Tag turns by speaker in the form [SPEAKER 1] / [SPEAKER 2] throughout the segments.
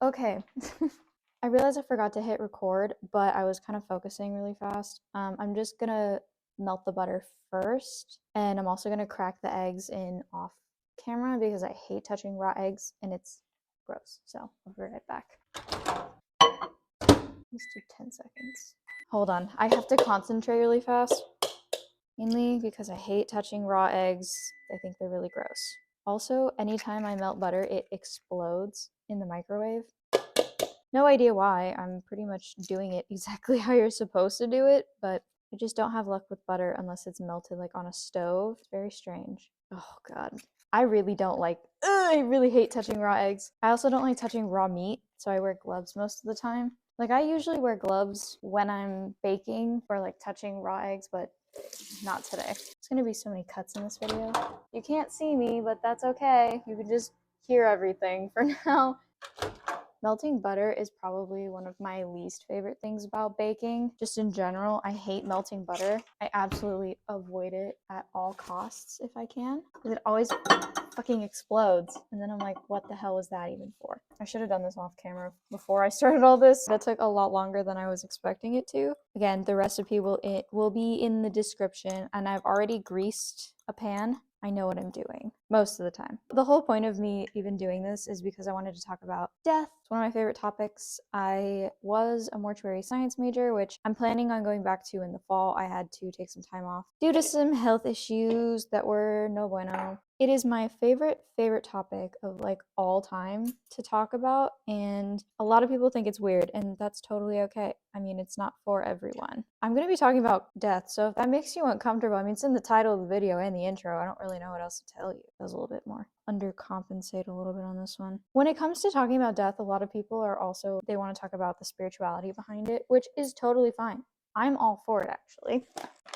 [SPEAKER 1] Okay. I realized I forgot to hit record, but I was kind of focusing really fast. I'm just gonna melt the butter first, and I'm also gonna crack the eggs in off camera because I hate touching raw eggs and it's gross. So I'll be right back. Let's do 10 seconds. Hold on. I have to concentrate really fast, mainly because I hate touching raw eggs. I think they're really gross. Also, anytime I melt butter, it explodes in the microwave. No idea why. I'm pretty much doing it exactly how you're supposed to do it, but I just don't have luck with butter unless it's melted like on a stove. It's very strange. Oh god. I really don't like, I really hate touching raw eggs. I also don't like touching raw meat, so I wear gloves most of the time. Like I usually wear gloves when I'm baking or like touching raw eggs, but not today. There's gonna be so many cuts in this video. You can't see me, but that's okay. You can just hear everything for now. Melting butter is probably one of my least favorite things about baking. Just in general, I hate melting butter. I absolutely avoid it at all costs if I can, because it always fucking explodes. And then I'm like, what the hell was that even for? I should have done this off camera before I started all this. That took a lot longer than I was expecting it to. Again, the recipe will be in the description, and I've already greased a pan. I know what I'm doing most of the time. The whole point of me even doing this is because I wanted to talk about death. It's one of my favorite topics. I was a mortuary science major, which I'm planning on going back to in the fall. I had to take some time off due to some health issues that were no bueno. It is my favorite topic of like all time to talk about, and a lot of people think it's weird, and that's totally okay. I mean, it's not for everyone. I'm going to be talking about death, so if that makes you uncomfortable, I mean, it's in the title of the video and the intro. I don't really know what else to tell you. That was a little bit more undercompensate a little bit on this one. When it comes to talking about death, a lot of people are also, they want to talk about the spirituality behind it, which is totally fine. I'm all for it, actually.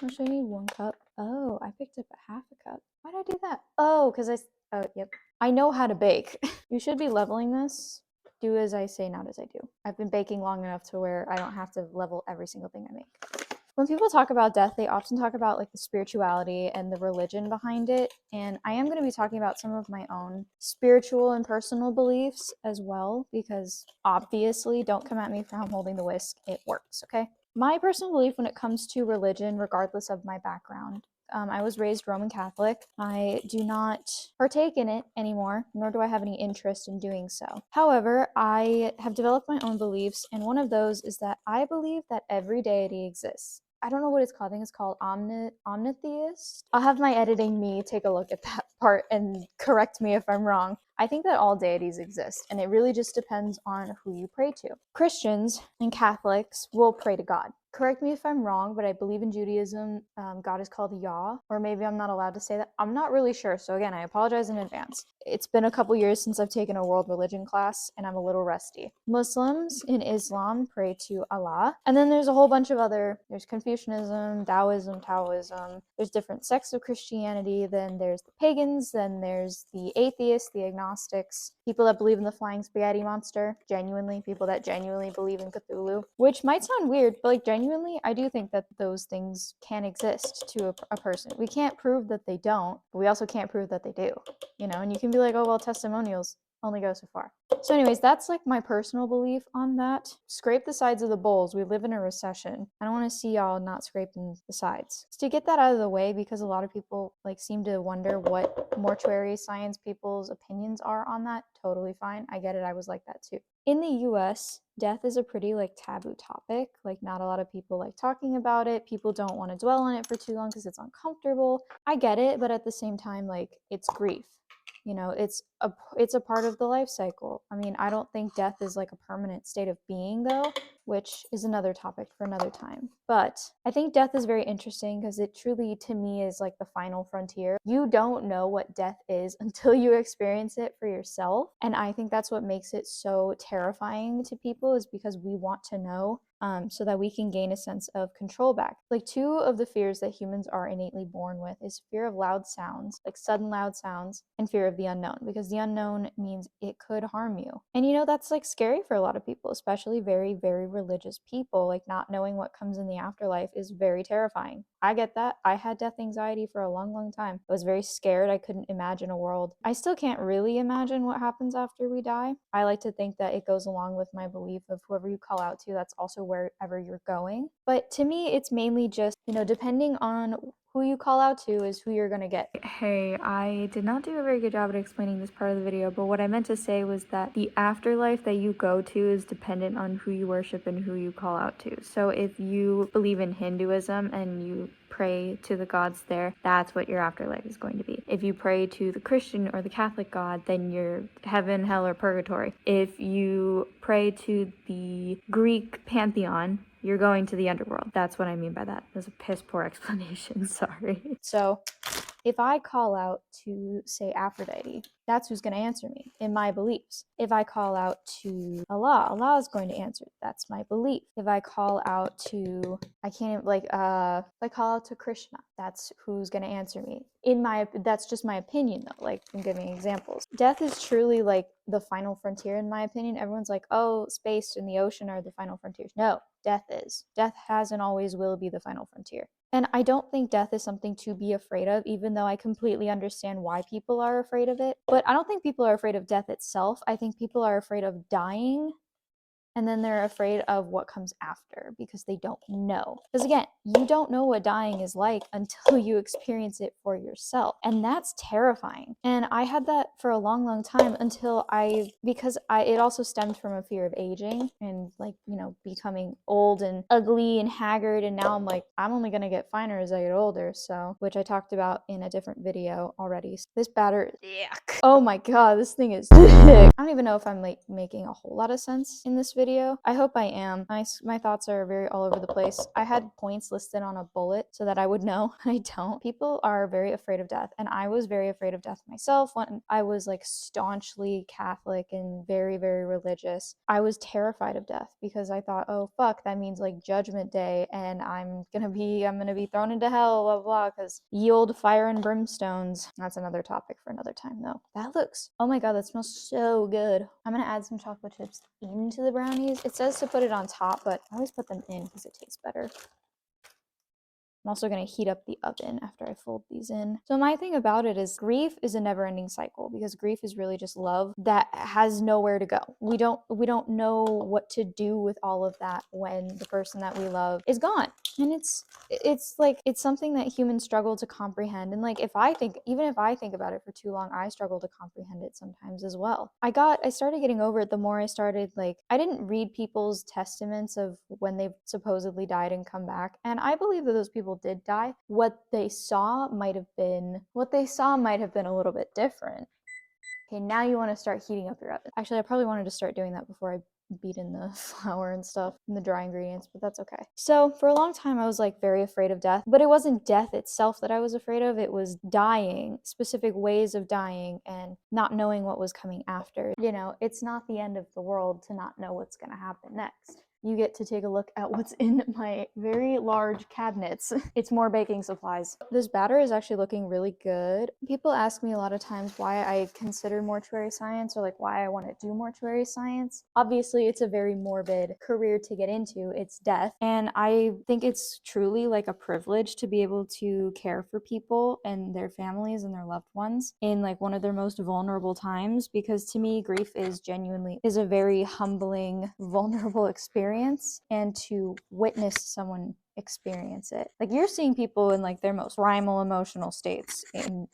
[SPEAKER 1] I'll show you 1 cup. Oh, I picked up a half a cup. Why'd I do that? Oh, because yep. I know how to bake. You should be leveling this. Do as I say, not as I do. I've been baking long enough to where I don't have to level every single thing I make. When people talk about death, they often talk about like the spirituality and the religion behind it. And I am going to be talking about some of my own spiritual and personal beliefs as well, because obviously, don't come at me for how I'm holding the whisk. It works, okay? My personal belief when it comes to religion, regardless of my background, I was raised Roman Catholic. I do not partake in it anymore, nor do I have any interest in doing so. However, I have developed my own beliefs, and one of those is that I believe that every deity exists. I don't know what it's called. I think it's called omnitheist. I'll have my editing me take a look at that part and correct me if I'm wrong. I think that all deities exist, and it really just depends on who you pray to. Christians and Catholics will pray to God. Correct me if I'm wrong, but I believe in Judaism, God is called Yah, or maybe I'm not allowed to say that. I'm not really sure, so again, I apologize in advance. It's been a couple years since I've taken a world religion class, and I'm a little rusty. Muslims in Islam pray to Allah, and then there's a whole bunch of there's Confucianism, Taoism, there's different sects of Christianity, then there's the pagans, then there's the atheists, the agnostics, people that believe in the flying spaghetti monster, people that genuinely believe in Cthulhu, which might sound weird, but like genuinely, I do think that those things can exist to a person. We can't prove that they don't, but we also can't prove that they do, and you can be like, oh, well, testimonials only go so far. So anyways, that's like my personal belief on that. Scrape the sides of the bowls. We live in a recession. I don't want to see y'all not scraping the sides. So to get that out of the way, because a lot of people like seem to wonder what mortuary science people's opinions are on that, totally fine. I get it. I was like that too. In the US, death is a pretty like taboo topic. Like not a lot of people like talking about it. People don't want to dwell on it for too long because it's uncomfortable. I get it, but at the same time, like it's grief. It's a part of the life cycle. I mean, I don't think death is like a permanent state of being though, which is another topic for another time. But I think death is very interesting because it truly, to me, is like the final frontier. You don't know what death is until you experience it for yourself. And I think that's what makes it so terrifying to people, is because we want to know, so that we can gain a sense of control back. Like 2 of the fears that humans are innately born with is fear of loud sounds, like sudden loud sounds, and fear of the unknown, because the unknown means it could harm you. And you know, that's like scary for a lot of people, especially very, very religious people. Like, not knowing what comes in the afterlife is very terrifying. I get that. I had death anxiety for a long, long time. I was very scared. I couldn't imagine a world. I still can't really imagine what happens after we die. I like to think that it goes along with my belief of whoever you call out to, that's also wherever you're going. But to me, it's mainly just, you know, depending on who you call out to is who you're gonna get. Hey, I did not do a very good job at explaining this part of the video, but what I meant to say was that the afterlife that you go to is dependent on who you worship and who you call out to. So if you believe in Hinduism and you pray to the gods there, that's what your afterlife is going to be. If you pray to the Christian or the Catholic God, then you're heaven, hell, or purgatory. If you pray to the Greek pantheon, you're going to the underworld. That's what I mean by that. It was a piss poor explanation, sorry. So if I call out to, say, Aphrodite, that's who's going to answer me in my beliefs. If I call out to Allah, Allah is going to answer. That's my belief. If I call out to, I can't, like, if I call out to Krishna, that's who's going to answer me. That's just my opinion, though. Like, I'm giving examples. Death is truly like the final frontier, in my opinion. Everyone's like, oh, space and the ocean are the final frontiers. No, death is. Death has and always will be the final frontier. And I don't think death is something to be afraid of, even though I completely understand why people are afraid of it. But I don't think people are afraid of death itself. I think people are afraid of dying, and then they're afraid of what comes after because they don't know. Because again, you don't know what dying is like until you experience it for yourself. And that's terrifying. And I had that for a long, long time until it also stemmed from a fear of aging and, like, you know, becoming old and ugly and haggard. And now I'm like, I'm only gonna get finer as I get older. So, which I talked about in a different video already. This batter, yuck. Oh my God, this thing is thick. I don't even know if I'm like making a whole lot of sense in this video. I hope I am. My thoughts are very all over the place. I had points listed on a bullet so that I would know. I don't. People are very afraid of death, and I was very afraid of death myself when I was like staunchly Catholic and very, very religious. I was terrified of death because I thought, oh fuck, that means like Judgment Day, and I'm gonna be thrown into hell, blah blah, because ye old fire and brimstones. That's another topic for another time though. That looks, oh my God, that smells so good. I'm gonna add some chocolate chips into the brownies. It says to put it on top, but I always put them in because it tastes better. I'm also going to heat up the oven after I fold these in. So my thing about it is grief is a never-ending cycle, because grief is really just love that has nowhere to go. We don't know what to do with all of that when the person that we love is gone. And it's like, it's something that humans struggle to comprehend. And like, even if I think about it for too long, I struggle to comprehend it sometimes as well. I started getting over it the more I started, like, I didn't read people's testaments of when they've supposedly died and come back. And I believe that those people did die. What they saw might have been a little bit different. Okay, now you want to start heating up your oven. Actually, I probably wanted to start doing that before I beat in the flour and stuff and the dry ingredients, but that's okay. So for a long time I was like very afraid of death, but it wasn't death itself that I was afraid of. It was dying, specific ways of dying, and not knowing what was coming after. You know, it's not the end of the world to not know what's going to happen next. You get to take a look at what's in my very large cabinets. It's more baking supplies. This batter is actually looking really good. People ask me a lot of times why I consider mortuary science, or like why I want to do mortuary science. Obviously, it's a very morbid career to get into. It's death. And I think it's truly like a privilege to be able to care for people and their families and their loved ones in like one of their most vulnerable times, because to me, grief is a very humbling, vulnerable experience. And to witness someone experience it, like, you're seeing people in like their most primal emotional states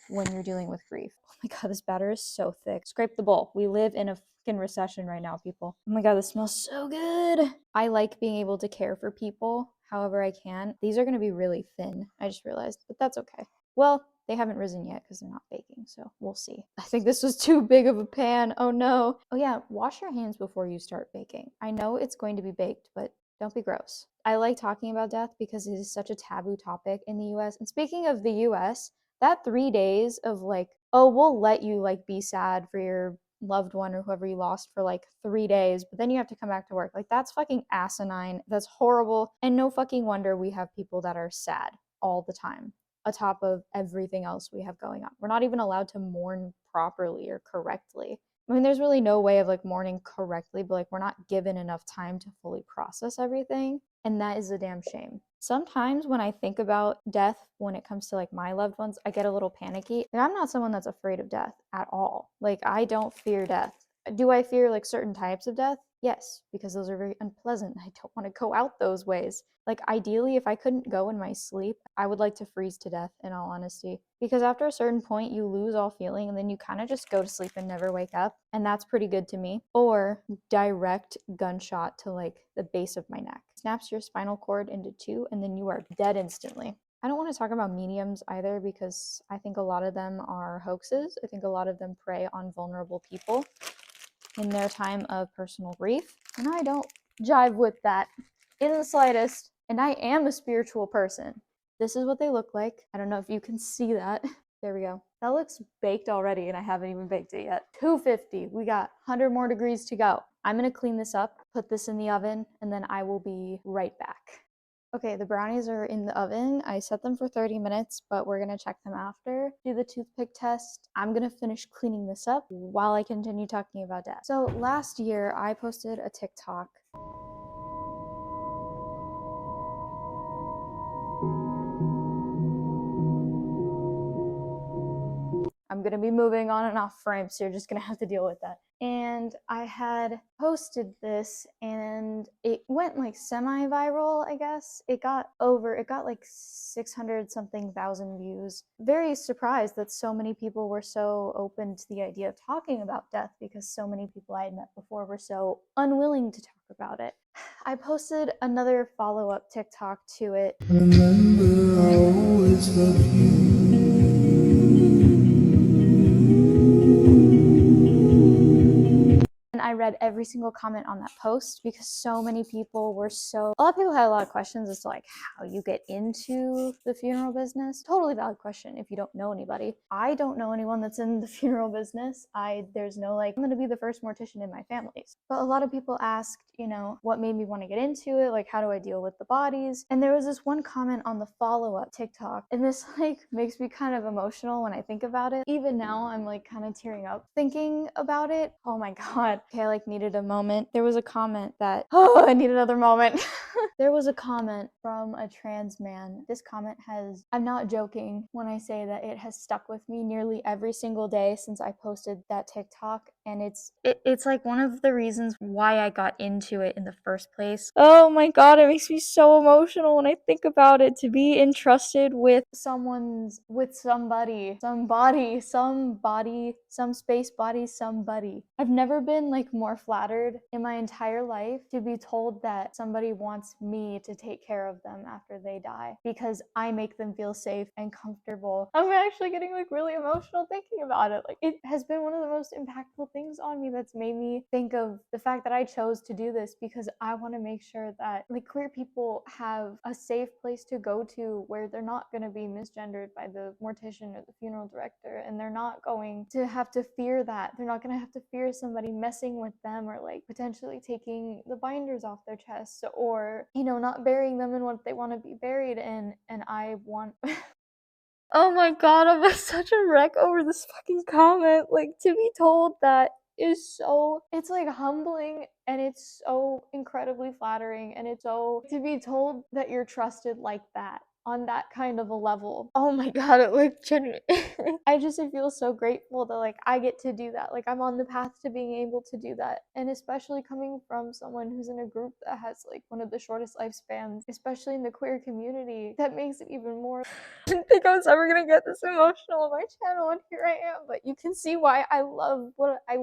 [SPEAKER 1] when you're dealing with grief. Oh my God, this batter is so thick. Scrape the bowl. We live in a fucking recession right now, people. Oh my God, this smells so good. I like being able to care for people however I can. These are going to be really thin, I just realized, but that's okay. Well, they haven't risen yet because they're not baking, so we'll see. I think this was too big of a pan. Oh no. Oh yeah, wash your hands before you start baking. I know it's going to be baked, but don't be gross. I like talking about death because it is such a taboo topic in the US. And speaking of the US, that 3 days of like, oh, we'll let you like be sad for your loved one or whoever you lost for like 3 days, but then you have to come back to work. Like, that's fucking asinine. That's horrible. And no fucking wonder we have people that are sad all the time. atop of everything else we have going on. We're not even allowed to mourn properly or correctly. I mean, there's really no way of like mourning correctly, but like we're not given enough time to fully process everything. And that is a damn shame. Sometimes when I think about death, when it comes to like my loved ones, I get a little panicky. And I'm not someone that's afraid of death at all. Like, I don't fear death. Do I fear like certain types of death? Yes, because those are very unpleasant. I don't want to go out those ways. Like, ideally, if I couldn't go in my sleep, I would like to freeze to death, in all honesty. Because after a certain point, you lose all feeling and then you kind of just go to sleep and never wake up. And that's pretty good to me. Or direct gunshot to like the base of my neck. Snaps your spinal cord into two and then you are dead instantly. I don't want to talk about mediums either because I think a lot of them are hoaxes. I think a lot of them prey on vulnerable people in their time of personal grief. And I don't jive with that in the slightest. And I am a spiritual person. This is what they look like. I don't know if you can see that. There we go. That looks baked already and I haven't even baked it yet. 250. We got 100 more degrees to go. I'm gonna clean this up, put this in the oven, and then I will be right back. Okay, the brownies are in the oven. I set them for 30 minutes, but we're gonna check them after. Do the toothpick test. I'm gonna finish cleaning this up while I continue talking about death. So last year, I posted a TikTok. I'm gonna be moving on and off frame, so you're just gonna have to deal with that. And I had posted this and it went like semi-viral, I guess. It got like 600 something thousand views. Very surprised that so many people were so open to the idea of talking about death because so many people I had met before were so unwilling to talk about it. I posted another follow-up TikTok to it. Remember, I always love you. And I read every single comment on that post because so many people were a lot of people had a lot of questions as to like how you get into the funeral business. Totally valid question if you don't know anybody. I don't know anyone that's in the funeral business. There's no like, I'm gonna be the first mortician in my family. But a lot of people asked, what made me want to get into it? Like, how do I deal with the bodies? And there was this one comment on the follow-up TikTok, and this like makes me kind of emotional when I think about it. Even now, I'm like kind of tearing up thinking about it. Oh my God. Okay, I like needed a moment. There was a comment that, oh, I need another moment. There was a comment from a trans man. This comment I'm not joking when I say that it has stuck with me nearly every single day since I posted that TikTok. And it's like one of the reasons why I got into it in the first place. Oh my God, it makes me so emotional when I think about it, to be entrusted with somebody, some space body, somebody. I've never been like more flattered in my entire life to be told that somebody wants me to take care of them after they die because I make them feel safe and comfortable. I'm actually getting like really emotional thinking about it. Like, it has been one of the most impactful things on me that's made me think of the fact that I chose to do this because I want to make sure that like queer people have a safe place to go to where they're not going to be misgendered by the mortician or the funeral director, and they're not going to have to fear that. They're not going to have to fear somebody messing with them or like potentially taking the binders off their chests or, not burying them in what they want to be buried in. And I want oh my God, I'm such a wreck over this fucking comment. Like, to be told that is it's like humbling and it's so incredibly flattering, and it's so to be told that you're trusted like that on that kind of a level. Oh my God, it like genuinely I feel so grateful that like I get to do that. Like, I'm on the path to being able to do that. And especially coming from someone who's in a group that has like one of the shortest lifespans, especially in the queer community, that makes it even more. I didn't think I was ever gonna get this emotional on my channel, and here I am. But you can see why I love what I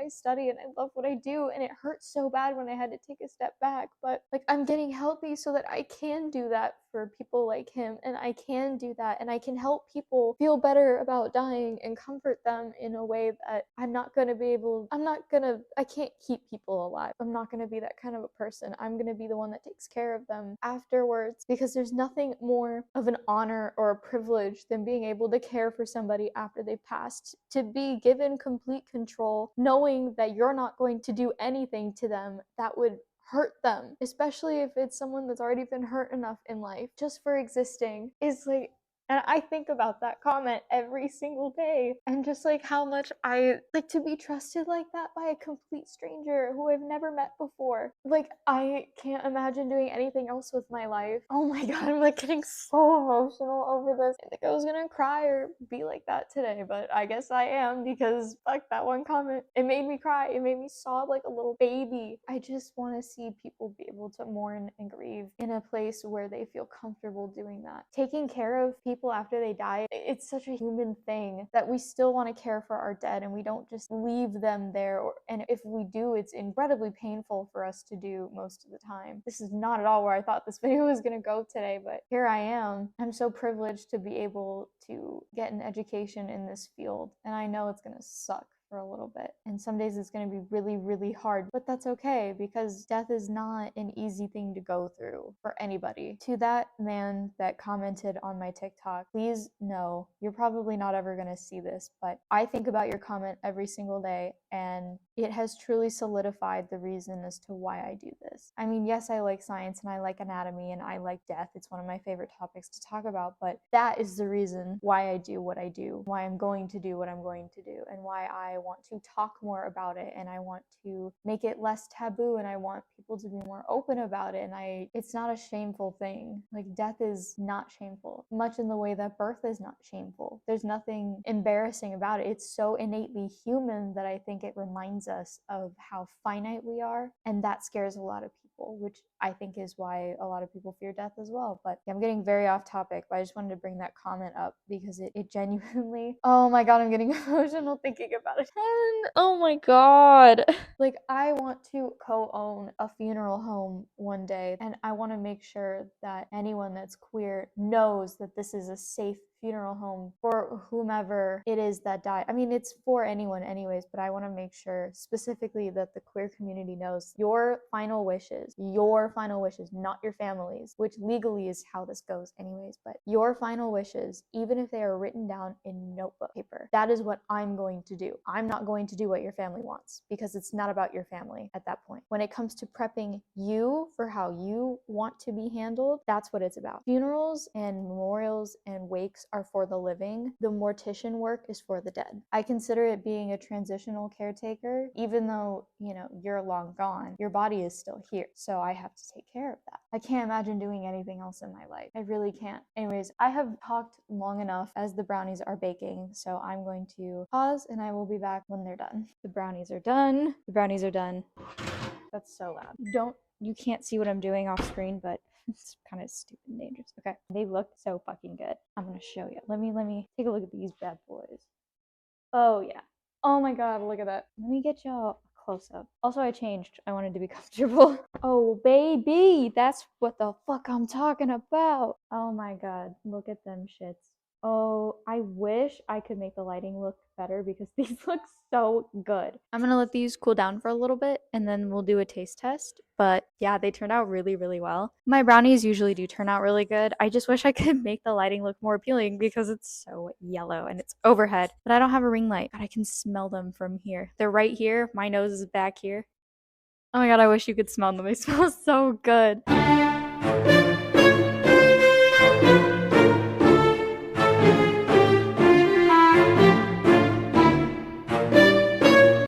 [SPEAKER 1] study and I love what I do, and it hurts so bad when I had to take a step back. But like, I'm getting healthy so that I can do that for people like him, and I can do that, and I can help people feel better about dying and comfort them in a way that I can't keep people alive. I'm not gonna be that kind of a person. I'm gonna be the one that takes care of them afterwards, because there's nothing more of an honor or a privilege than being able to care for somebody after they've passed, to be given complete control, knowing that you're not going to do anything to them that would hurt them, especially if it's someone that's already been hurt enough in life just for existing, is like And I think about that comment every single day and just like how much I like to be trusted like that by a complete stranger who I've never met before. Like, I can't imagine doing anything else with my life. Oh my god, I'm like getting so emotional over this. I think I was gonna cry or be like that today, but I guess I am because fuck that one comment. It made me cry. It made me sob like a little baby. I just want to see people be able to mourn and grieve in a place where they feel comfortable doing that. Taking care of people after they die, it's such a human thing that we still want to care for our dead and we don't just leave them there. And if we do, it's incredibly painful for us to do most of the time. This is not at all where I thought this video was going to go today, but here I am. I'm so privileged to be able to get an education in this field, and I know it's going to suck for a little bit. And some days it's going to be really, really hard, but that's okay because death is not an easy thing to go through for anybody. To that man that commented on my TikTok, please know you're probably not ever going to see this, but I think about your comment every single day and it has truly solidified the reason as to why I do this. I mean, yes, I like science and I like anatomy and I like death. It's one of my favorite topics to talk about, but that is the reason why I do what I do, why I'm going to do what I'm going to do, and why I want to talk more about it and I want to make it less taboo and I want people to be more open about it. And it's not a shameful thing. Like, death is not shameful, much in the way that birth is not shameful. There's nothing embarrassing about it. It's so innately human that I think it reminds us of how finite we are, and that scares a lot of people, which I think is why a lot of people fear death as well. But yeah, I'm getting very off topic, but I just wanted to bring that comment up because it genuinely, oh my god, I'm getting emotional thinking about it. And oh my god. Like, I want to co-own a funeral home one day, and I want to make sure that anyone that's queer knows that this is a safe funeral home for whomever it is that died. I mean, it's for anyone anyways, but I want to make sure specifically that the queer community knows your final wishes, not your family's, which legally is how this goes anyways, but your final wishes, even if they are written down in notebook paper, that is what I'm going to do. I'm not going to do what your family wants because it's not about your family at that point. When it comes to prepping you for how you want to be handled, that's what it's about. Funerals and memorials and wakes are for the living. The mortician work is for the dead. I consider it being a transitional caretaker, even though, you know, you're long gone, your body is still here. So I have to take care of that. I can't imagine doing anything else in my life. I really can't. Anyways, I have talked long enough as the brownies are baking, so I'm going to pause and I will be back when they're done. The brownies are done. The brownies are done. That's so loud. You can't see what I'm doing off screen, but it's kind of stupid and dangerous. Okay, they look so fucking good. I'm gonna show you. Let me take a look at these bad boys. Oh yeah. Oh my god, look at that. Let me get y'all a close up. Also, I changed. I wanted to be comfortable. Oh baby, that's what the fuck I'm talking about. Oh my god, look at them shits. Oh, I wish I could make the lighting look better because these look so good. I'm gonna let these cool down for a little bit and then we'll do a taste test. But yeah, they turned out really, really well. My brownies usually do turn out really good. I just wish I could make the lighting look more appealing because it's so yellow and it's overhead. But I don't have a ring light, but I can smell them from here. They're right here. My nose is back here. Oh my god, I wish you could smell them. They smell so good.